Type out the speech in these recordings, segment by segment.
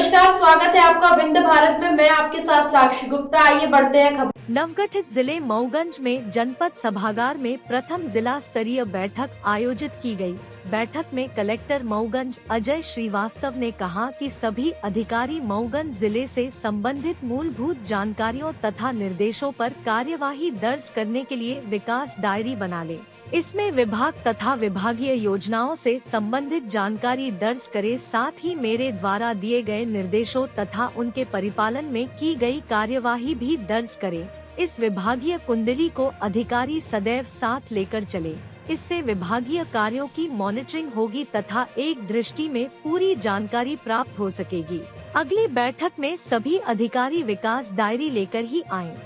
नमस्कार, स्वागत है आपका विंध्य भारत में। मैं आपके साथ साक्षी गुप्ता। आइए बढ़ते हैं खबर। नवगठित जिले मऊगंज में जनपद सभागार में प्रथम जिला स्तरीय बैठक आयोजित की गई। बैठक में कलेक्टर मऊगंज अजय श्रीवास्तव ने कहा कि सभी अधिकारी मऊगंज जिले से संबंधित मूलभूत जानकारियों तथा निर्देशों पर कार्यवाही दर्ज करने के लिए विकास डायरी बना ले। इसमें विभाग तथा विभागीय योजनाओं से संबंधित जानकारी दर्ज करे, साथ ही मेरे द्वारा दिए गए निर्देशों तथा उनके परिपालन में की गई कार्यवाही भी दर्ज करे। इस विभागीय कुंडली को अधिकारी सदैव साथ लेकर चले। इससे विभागीय कार्यों की मॉनिटरिंग होगी तथा एक दृष्टि में पूरी जानकारी प्राप्त हो सकेगी। अगली बैठक में सभी अधिकारी विकास डायरी लेकर ही आएं।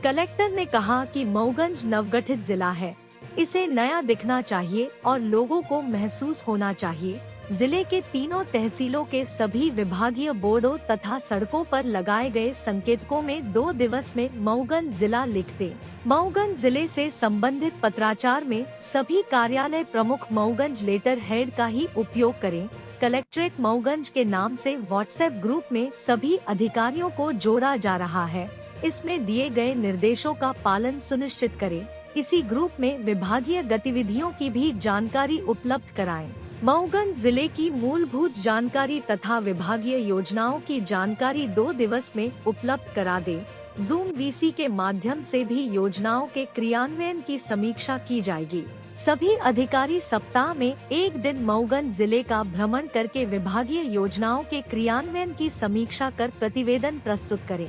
कलेक्टर ने कहा कि मऊगंज नवगठित जिला है, इसे नया दिखना चाहिए और लोगों को महसूस होना चाहिए। जिले के तीनों तहसीलों के सभी विभागीय बोर्डों तथा सड़कों पर लगाए गए संकेतकों में 2 दिवस में मऊगंज जिला लिख दे। मऊगंज जिले से संबंधित पत्राचार में सभी कार्यालय प्रमुख मऊगंज लेटर हेड का ही उपयोग करें। कलेक्ट्रेट मऊगंज के नाम से व्हाट्सएप ग्रुप में सभी अधिकारियों को जोड़ा जा रहा है। इसमें दिए गए निर्देशों का पालन सुनिश्चित करें। इसी ग्रुप में विभागीय गतिविधियों की भी जानकारी उपलब्ध कराएं। मऊगंज जिले की मूलभूत जानकारी तथा विभागीय योजनाओं की जानकारी 2 दिवस में उपलब्ध करा दे। जूम वीसी के माध्यम से भी योजनाओं के क्रियान्वयन की समीक्षा की जाएगी। सभी अधिकारी सप्ताह में 1 दिन मऊगंज जिले का भ्रमण करके विभागीय योजनाओं के क्रियान्वयन की समीक्षा कर प्रतिवेदन प्रस्तुत करें।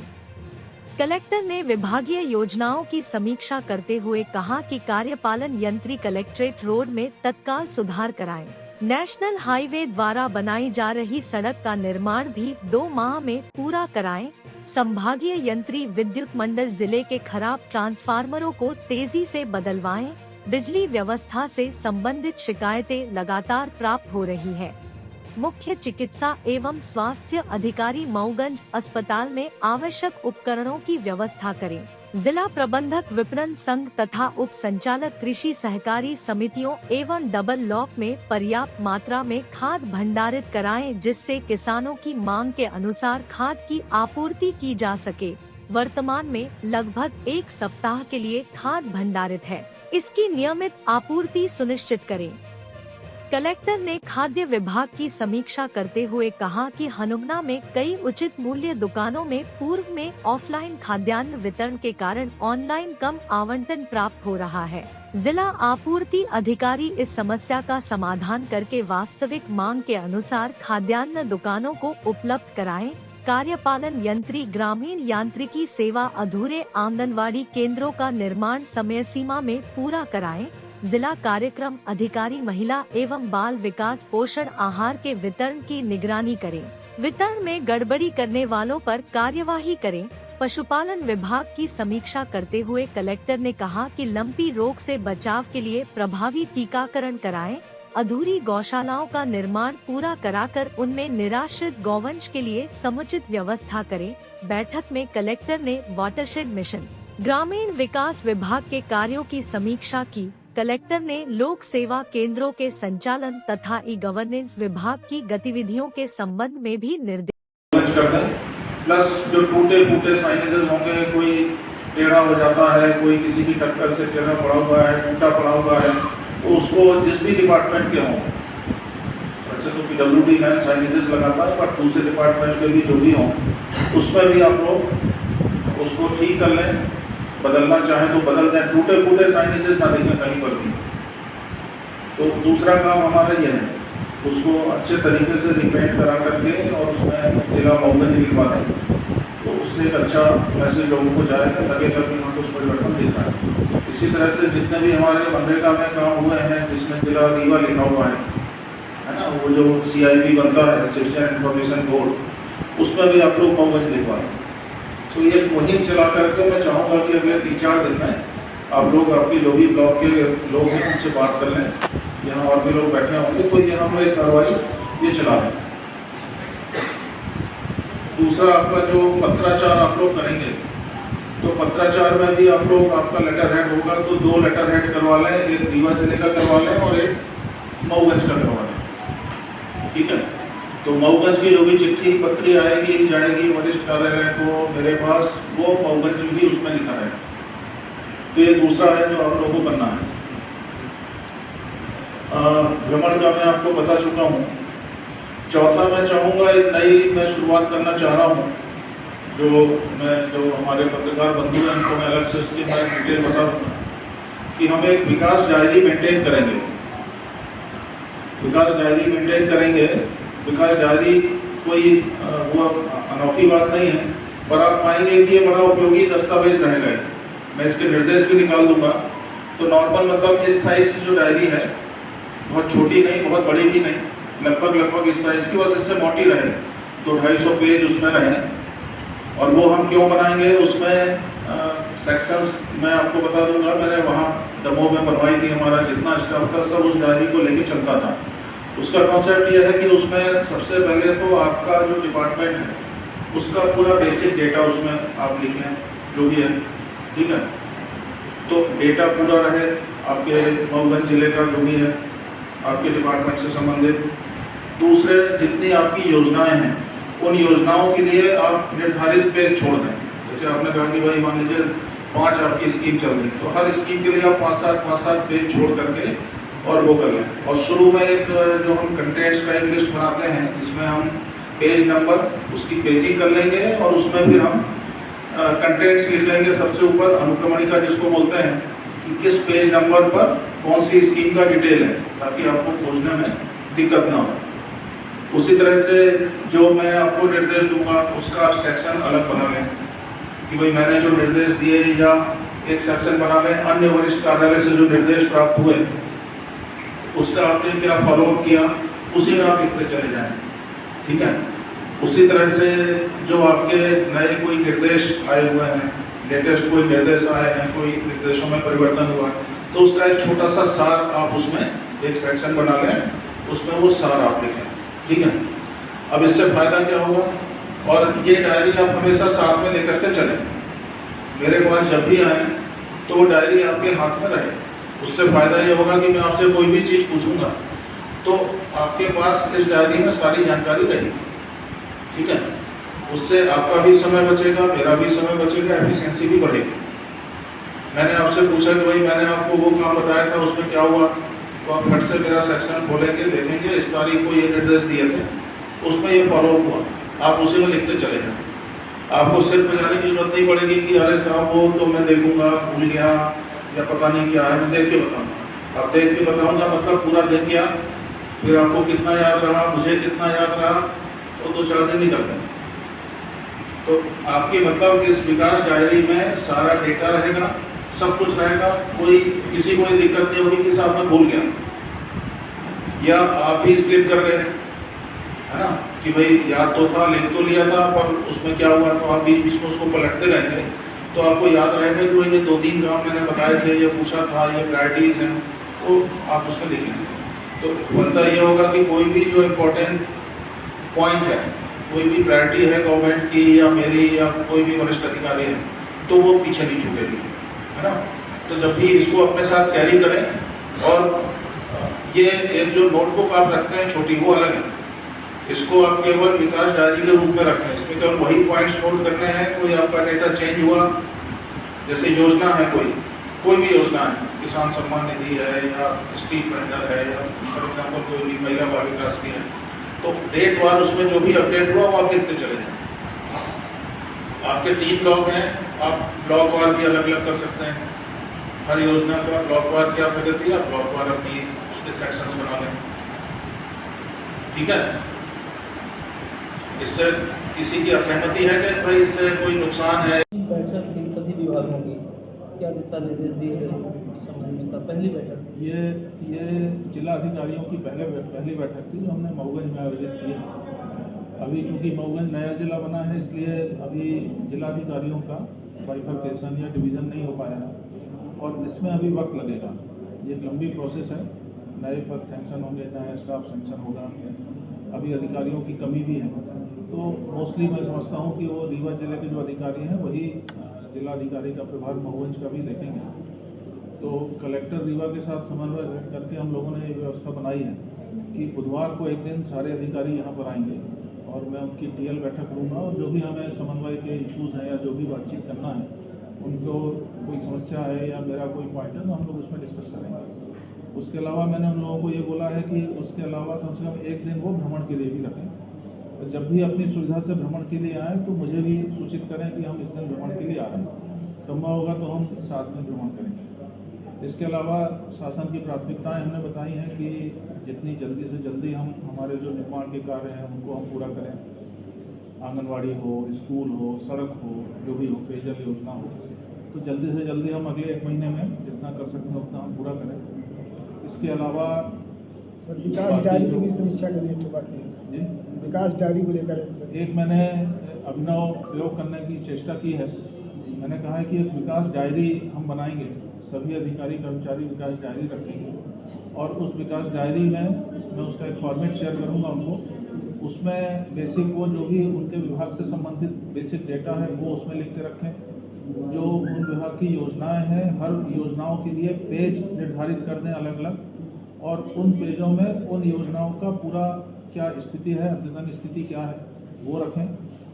कलेक्टर ने विभागीय योजनाओं की समीक्षा करते हुए कहा कि कार्यपालन यंत्री कलेक्ट्रेट रोड में तत्काल सुधार कराएं। नेशनल हाईवे द्वारा बनाई जा रही सड़क का निर्माण भी 2 माह में पूरा कराएं। संभागीय यंत्री विद्युत मंडल जिले के खराब ट्रांसफार्मरों को तेजी से बदलवाएं। बिजली व्यवस्था से संबंधित शिकायतें लगातार प्राप्त हो रही है। मुख्य चिकित्सा एवं स्वास्थ्य अधिकारी मऊगंज अस्पताल में आवश्यक उपकरणों की व्यवस्था करें। जिला प्रबंधक विपणन संघ तथा उप संचालक कृषि सहकारी समितियों एवं डबल लॉक में पर्याप्त मात्रा में खाद भंडारित कराएं, जिससे किसानों की मांग के अनुसार खाद की आपूर्ति की जा सके। वर्तमान में लगभग 1 सप्ताह के लिए खाद भंडारित है, इसकी नियमित आपूर्ति सुनिश्चित करें। कलेक्टर ने खाद्य विभाग की समीक्षा करते हुए कहा कि हनुमना में कई उचित मूल्य दुकानों में पूर्व में ऑफलाइन खाद्यान्न वितरण के कारण ऑनलाइन कम आवंटन प्राप्त हो रहा है। जिला आपूर्ति अधिकारी इस समस्या का समाधान करके वास्तविक मांग के अनुसार खाद्यान्न दुकानों को उपलब्ध कराएं। कार्यपालन यंत्री ग्रामीण यांत्रिकी सेवा अधूरे आंगनवाड़ी केंद्रों का निर्माण समय सीमा में पूरा कराएं। जिला कार्यक्रम अधिकारी महिला एवं बाल विकास पोषण आहार के वितरण की निगरानी करें। वितरण में गड़बड़ी करने वालों पर कार्यवाही करें। पशुपालन विभाग की समीक्षा करते हुए कलेक्टर ने कहा कि लंपी रोग से बचाव के लिए प्रभावी टीकाकरण कराएं। अधूरी गौशालाओं का निर्माण पूरा कराकर उनमें निराश्रित गौवंश के लिए समुचित व्यवस्था करें। बैठक में कलेक्टर ने वाटरशेड मिशन, ग्रामीण विकास विभाग के कार्यों की समीक्षा की। कलेक्टर ने लोक सेवा केंद्रों के संचालन तथा ई गवर्नेंस विभाग की गतिविधियों के संबंध में भी निर्देश करते हैं। प्लस जो टूटे फूटे साइनेजेस होंगे, कोई टेढ़ा हो जाता है, कोई किसी की टक्कर से टेढ़ा पड़ा हुआ है, टूटा पड़ा हुआ है, तो उसको जिस भी डिपार्टमेंट के हों, वैसे तो PWD है साइनेजेस लगाता है, पर दूसरे डिपार्टमेंट के भी जो भी हों, उसमें भी आप लोग उसको ठीक कर लें। बदलना चाहें तो बदल दें, टूटे फूटे साइनेजेस ना देखें कहीं पर भी। तो दूसरा काम हमारा यह है, उसको अच्छे तरीके से रिपेंट करा करके और उसमें जिला मऊगंज लिखवा दें, तो उससे एक अच्छा मैसेज लोगों को जाएगा, लगेगा कि वहाँ कुछ परिवर्तन दिख रहा है। इसी तरह से जितने भी हमारे मनरेगा में काम हुए हैं, जिसमें जिला रीवा लिखा हुआ है ना, वो जो CIP बनता है, सिटीजन इन्फॉर्मेशन बोर्ड, उसमें भी आप लोग मऊगंज लिखवा दें। तो ये मुहिम चला करके मैं चाहूँगा कि अगले 3-4 दिन में आप लोग आपकी लोधी ब्लॉक के लोग हैं उनसे बात कर लें। यहाँ और भी लोग बैठे होंगे, तो ये हम एक कार्रवाई ये चला लें। दूसरा आपका जो पत्राचार आप लोग करेंगे, तो पत्राचार में भी आप लोग, आपका लेटर हेड होगा तो 2 लेटर हेड करवा लें, एक रीवा जिले का करवा लें और एक मऊगंज का करवा लें, ठीक है। तो मऊगंज की जो भी चिट्ठी पत्री आएगी जाएगी वरिष्ठ कार्यालय को मेरे पास, वो मऊगंज भी उसमें लिखा है। तो ये दूसरा है जो आप लोगों को करना है। भ्रमण का मैं आपको बता चुका हूँ। चौथा मैं चाहूँगा एक नई मैं शुरुआत करना चाह रहा हूँ, जो हमारे पत्रकार बंधु हैं उनको मैं अलग से उसकी मैं डिटेल बता दूँगा कि हम एक विकास डायरी मेंटेन करेंगे। विकास डायरी मेंटेन करेंगे। विकास डायरी कोई वो अनोखी बात नहीं है, पर आप पाएंगे कि ये बड़ा उपयोगी दस्तावेज रहेगा। मैं इसके निर्देश भी निकाल दूंगा। तो नॉर्मल मतलब इस साइज की जो डायरी है, बहुत छोटी नहीं बहुत बड़ी भी नहीं, लगभग इस साइज की, बस इससे मोटी रहे, तो 250 पेज उसमें रहे। और वो हम क्यों बनाएंगे, उसमें सेक्शंस मैं आपको बता दूंगा। मैंने वहाँ दमोह में बनवाई थी, हमारा जितना स्टाफ था सब उस डायरी को लेके चलता था। उसका कॉन्सेप्ट यह है कि उसमें सबसे पहले तो आपका जो डिपार्टमेंट है उसका पूरा बेसिक डेटा उसमें आप लिख लें जो भी है, ठीक है। तो डेटा पूरा रहे आपके मऊगंज जिले का जो भी है आपके डिपार्टमेंट से संबंधित। दूसरे जितनी आपकी योजनाएं हैं उन योजनाओं के लिए आप निर्धारित पेज छोड़ दें। जैसे आपने कहा कि भाई मान लीजिए 5 आपकी स्कीम चल रही, तो हर स्कीम के लिए आप 5-7 पेज छोड़ करके और वो कर लें। और शुरू में एक जो हम कंटेंट्स का एक लिस्ट बनाते हैं जिसमें हम पेज नंबर उसकी पेजिंग कर लेंगे और उसमें फिर हम कंटेंट्स लिख लेंगे सबसे ऊपर, अनुक्रमणिका जिसको बोलते हैं, कि किस पेज नंबर पर कौन सी स्कीम का डिटेल है, ताकि आपको खोजने में दिक्कत ना हो। उसी तरह से जो मैं आपको निर्देश दूंगा उसका आप सेक्शन अलग बना लें कि भाई मैंने जो निर्देश दिए, या एक सेक्शन बना लें अन्य वरिष्ठ कार्यालय से जो निर्देश प्राप्त हुए उसका आपने क्या फॉलोअप किया, उसी में आप लिखते चले जाएं, ठीक है। उसी तरह से जो आपके नए कोई निर्देश आए हुए हैं, लेटेस्ट कोई निर्देश आए हैं, कोई निर्देशों में परिवर्तन हुआ है, तो उसका एक छोटा सा सार आप उसमें एक सेक्शन बना लें, उसमें वो सार आप लिखें, ठीक है। अब इससे फायदा क्या होगा, और ये डायरी आप हमेशा साथ में लेकर के चलें। मेरे पास जब भी आए तो वो डायरी आपके हाथ में रहे। उससे फायदा ये होगा कि मैं आपसे कोई भी चीज़ पूछूंगा तो आपके पास इस डायरी में सारी जानकारी रहेगी, ठीक है। उससे आपका भी समय बचेगा, मेरा भी समय बचेगा, एफिशिएंसी भी बढ़ेगी। मैंने आपसे पूछा कि भाई मैंने आपको वो काम बताया था उसमें क्या हुआ, तो आप फट से मेरा सेक्शन खोलेंगे, देखेंगे इस तारीख को ये निर्देश दिए थे, उसमें ये फॉलोअप हुआ, आप उसी में लिखते चले जाएं। आपको सिर्फ जाने की जरूरत नहीं पड़ेगी कि अरे साहब वो तो मैं देखूंगा, भूल गया या पता नहीं क्या है, मैं देख के बताऊंगा। आप देख के बताऊंगा मतलब पूरा देख गया, फिर आपको कितना याद रहा, मुझे कितना याद रहा, तो 2-4 दिन निकल गए। तो आपकी मतलब इस विकास डायरी में सारा डेटा रहेगा, सब कुछ रहेगा, कोई किसी को दिक्कत नहीं होगी कि साहब मैं भूल गया या आप ही स्लिप कर गए, है ना, कि भाई याद तो था, लिख तो लिया था, पर उसमें क्या हुआ, तो आप बीच बीच में उसको पलटते रहेंगे तो आपको याद रहेगा कि ये 2-3 काम मैंने बताए थे, ये पूछा था, ये प्रायोरिटीज हैं, तो आप उसमें लिख लेंगे। तो फलता ये होगा कि कोई भी जो इम्पोर्टेंट पॉइंट है, कोई भी प्रायोरिटी है गवर्नमेंट की या मेरी या कोई भी वरिष्ठ अधिकारी है, तो वो पीछे नहीं छूटेगी, है ना। तो जब भी इसको अपने साथ कैरी करें, और ये एक जो नोटबुक आप रखते हैं छोटी, वो अलग है, इसको आप केवल विकास डायरी के रूप में रखें। इसमें केवल वही पॉइंट्स नोट करने हैं। कोई आपका डेटा चेंज हुआ, जैसे योजना है, कोई भी योजना है, किसान सम्मान निधि है या स्ट्रीट वेंडर है या फॉर एग्जाम्पल कोई भी महिला बाल विकास की है, तो डेट वार उसमें जो भी अपडेट हुआ वो आप लिखते चले जाएं। आपके 3 ब्लॉक हैं, आप ब्लॉक वार भी अलग अलग कर सकते हैं। हर योजना का ब्लॉक वार क्या प्रगति है, ब्लॉक वार अपनी उसके सेक्शंस बना लें, ठीक है। इससे किसी की असहमति है कि भाई इससे कोई नुकसान है? बैठक थी सभी विभागों की, क्या दिशा निर्देश दिए गए इस संबंध में? पहली बैठक ये जिला अधिकारियों की पहली बैठक थी जो हमने मऊगंज में आयोजित की है। अभी चूंकि मऊगंज नया जिला बना है, इसलिए अभी जिलाधिकारियों का बाइफरकेशन या डिवीज़न नहीं हो पाया है और इसमें अभी वक्त लगेगा। ये एक लंबी प्रोसेस है, नए पद सेंक्शन होंगे, नया स्टाफ सेंक्शन होगा, अभी अधिकारियों की कमी भी है। तो मोस्टली मैं समझता हूँ कि वो रीवा जिले के जो अधिकारी हैं वही जिला अधिकारी का प्रभार मऊगंज का भी देखेंगे। तो कलेक्टर रीवा के साथ समन्वय करके हम लोगों ने ये व्यवस्था बनाई है कि बुधवार को एक दिन सारे अधिकारी यहाँ पर आएंगे और मैं उनकी टीएल बैठक लूँगा और जो भी हमें समन्वय के इश्यूज़ हैं या जो भी बातचीत करना है, उनको कोई समस्या है या मेरा कोई पॉइंट है तो हम लोग उसमें डिस्कस करेंगे। उसके अलावा मैंने उन लोगों को ये बोला है कि उसके अलावा कम से कम एक दिन वो भ्रमण के लिए भी रखें, तो जब भी अपनी सुविधा से भ्रमण के लिए आएँ तो मुझे भी सूचित करें कि हम इस दिन भ्रमण के लिए आ रहे हैं, संभव होगा तो हम साथ में भ्रमण करेंगे। इसके अलावा शासन की प्राथमिकताएं हमने बताई हैं कि जितनी जल्दी से जल्दी हम हमारे जो निर्माण के कार्य हैं उनको हम पूरा करें, आंगनवाड़ी हो, स्कूल हो, सड़क हो, जो भी हो, पेयजल योजना हो, तो जल्दी से जल्दी हम अगले 1 महीने में जितना कर सकते हैं उतना हम पूरा करें। इसके अलावा विकास डायरी की भी समीक्षा करने की बात है जी, विकास डायरी को लेकर एक मैंने अभिनव प्रयोग करने की चेष्टा की है। मैंने कहा है कि एक विकास डायरी हम बनाएंगे, सभी अधिकारी कर्मचारी विकास डायरी रखेंगे और उस विकास डायरी में मैं उसका एक फॉर्मेट शेयर करूंगा उनको। उसमें बेसिक वो जो भी उनके विभाग से संबंधित बेसिक डेटा है वो उसमें लिख के रखें। जो उन विभाग की योजनाएं हैं, हर योजनाओं के लिए पेज निर्धारित कर दें अलग अलग और उन पेजों में उन योजनाओं का पूरा क्या स्थिति है, अद्यतन स्थिति क्या है वो रखें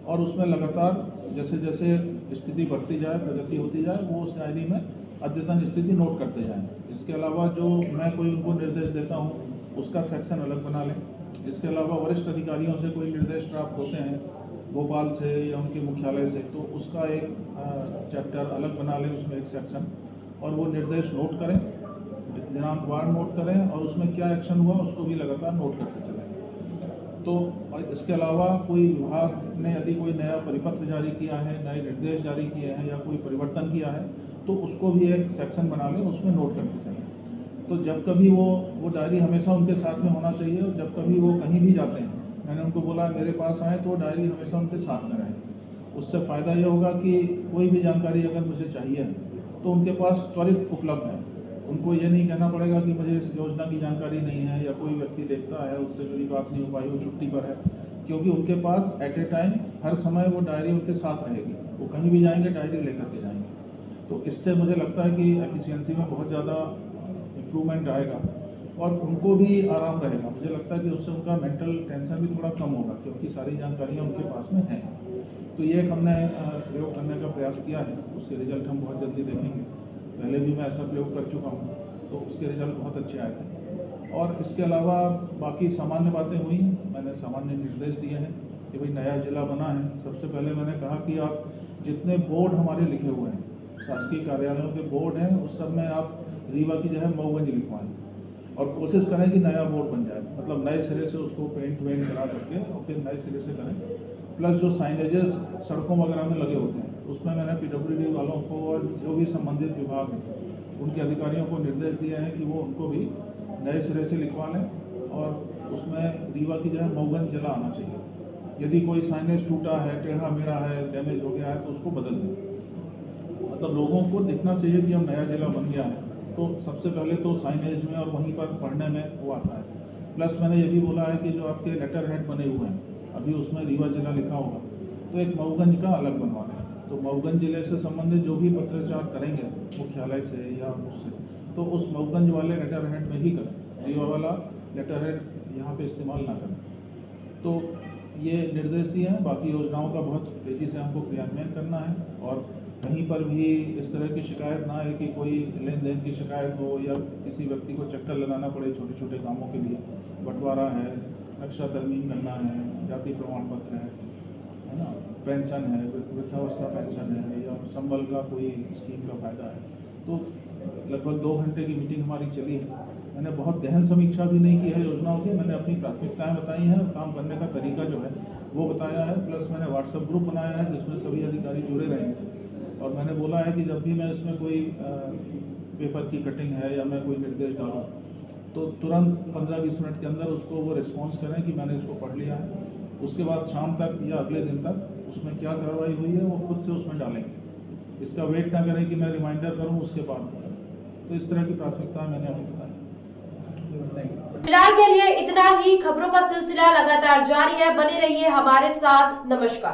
और उसमें लगातार जैसे जैसे स्थिति बढ़ती जाए, प्रगति होती जाए, वो उस डायरी में अद्यतन स्थिति नोट करते जाएं। इसके अलावा जो मैं कोई उनको निर्देश देता हूं उसका सेक्शन अलग बना लें। इसके अलावा वरिष्ठ अधिकारियों से कोई निर्देश प्राप्त होते हैं भोपाल से या उनके मुख्यालय से, तो उसका एक चैप्टर अलग बना लें, उसमें एक सेक्शन, और वो निर्देश नोट करें, दिनांकवार नोट करें और उसमें क्या एक्शन हुआ उसको भी लगातार नोट करते चलें। तो इसके अलावा कोई विभाग ने यदि कोई नया परिपत्र जारी किया है, नए निर्देश जारी किए हैं या कोई परिवर्तन किया है तो उसको भी एक सेक्शन बना लें, उसमें नोट करते चलें। तो जब कभी वो डायरी हमेशा उनके साथ में होना चाहिए और जब कभी वो कहीं भी जाते हैं, मैंने उनको बोला मेरे पास आए तो डायरी हमेशा उनके साथ में रहे। उससे फ़ायदा ये होगा कि कोई भी जानकारी अगर मुझे चाहिए तो उनके पास त्वरित उपलब्ध है। उनको ये नहीं कहना पड़ेगा कि मुझे इस योजना की जानकारी नहीं है या कोई व्यक्ति देखता है उससे मेरी बात नहीं हो पाई, वो छुट्टी पर है, क्योंकि उनके पास एट ए टाइम हर समय वो डायरी उनके साथ रहेगी। वो कहीं भी जाएंगे डायरी लेकर के जाएंगे। तो इससे मुझे लगता है कि एफिशिएंसी में बहुत ज़्यादा इम्प्रूवमेंट आएगा और उनको भी आराम रहेगा। मुझे लगता है कि उससे उनका मेंटल टेंशन भी थोड़ा कम होगा क्योंकि सारी जानकारियाँ उनके पास में हैं। तो ये एक हमने प्रयोग करने का प्रयास किया है, उसके रिजल्ट हम बहुत जल्दी देखेंगे। पहले भी मैं ऐसा प्रयोग कर चुका हूँ तो उसके रिजल्ट बहुत अच्छे आए थे। और इसके अलावा बाकी सामान्य बातें हुई, मैंने सामान्य निर्देश दिए हैं कि भाई नया जिला बना है। सबसे पहले मैंने कहा कि आप जितने बोर्ड हमारे लिखे हुए हैं, शासकीय कार्यालयों के बोर्ड हैं, उस सब में आप रीवा की जगह मऊगंज लिखवाएं और कोशिश करें कि नया बोर्ड बन जाए, मतलब नए सिरे से उसको पेंट वेंट करा करके और फिर नए सिरे से करें। प्लस जो साइनेजेस सड़कों वगैरह में लगे होते हैं उसमें मैंने PWD वालों को और जो भी संबंधित विभाग हैं उनके अधिकारियों को निर्देश दिए हैं कि वो उनको भी नए सिरे से लिखवा लें और उसमें रीवा की जगह मऊगंज जिला आना चाहिए। यदि कोई साइनेज टूटा है, टेढ़ा मेढ़ा है, डैमेज हो गया है तो उसको बदल दें। मतलब लोगों को दिखना चाहिए कि अब नया जिला बन गया है। तो सबसे पहले तो साइनेज में और वहीं पर पढ़ने में वो आता है। प्लस मैंने ये भी बोला है कि जो आपके लेटर हेड बने हुए हैं अभी उसमें रीवा जिला लिखा होगा तो एक मऊगंज का अलग बनवा दें। तो मऊगंज जिले से संबंधित जो भी पत्राचार करेंगे मुख्यालय से या उससे, तो उस मऊगंज वाले लेटर हेड में ही करें, रीवा वाला लेटर हेड यहाँ पे इस्तेमाल ना करें। तो ये निर्देश दिए हैं। बाकी योजनाओं का बहुत तेज़ी से हमको क्रियान्वयन करना है और कहीं पर भी इस तरह की शिकायत ना है कि कोई लेन देन की शिकायत हो या किसी व्यक्ति को चक्कर लगाना पड़े छोटे छोटे कामों के लिए। बंटवारा है, नक्शा तरमीम करना है, जाति प्रमाण पत्र है ना, पेंशन है, वृद्धावस्था पेंशन है या संबल का कोई स्कीम का फ़ायदा है। तो लगभग 2 घंटे की मीटिंग हमारी चली है। मैंने बहुत गहन समीक्षा भी नहीं की है योजनाओं की, मैंने अपनी प्राथमिकताएं बताई हैं, काम करने का तरीका जो है वो बताया है। प्लस मैंने व्हाट्सएप ग्रुप बनाया है जिसमें सभी अधिकारी जुड़े रहेंगे और मैंने बोला है कि जब भी मैं इसमें कोई पेपर की कटिंग है या मैं कोई निर्देश डालूँ तो तुरंत 15-20 मिनट के अंदर उसको वो रिस्पॉन्स करें कि मैंने इसको पढ़ लिया है। उसके बाद शाम तक या अगले दिन तक उसमें क्या कार्रवाई हुई है वो खुद से उसमें डालेंगे। इसका वेट ना करें कि मैं रिमाइंडर करूं उसके बाद। तो इस तरह की प्राथमिकता मैंने आपको बताई। फिलहाल के लिए इतना ही। खबरों का सिलसिला लगातार जारी है, बने रहिए हमारे साथ। नमस्कार।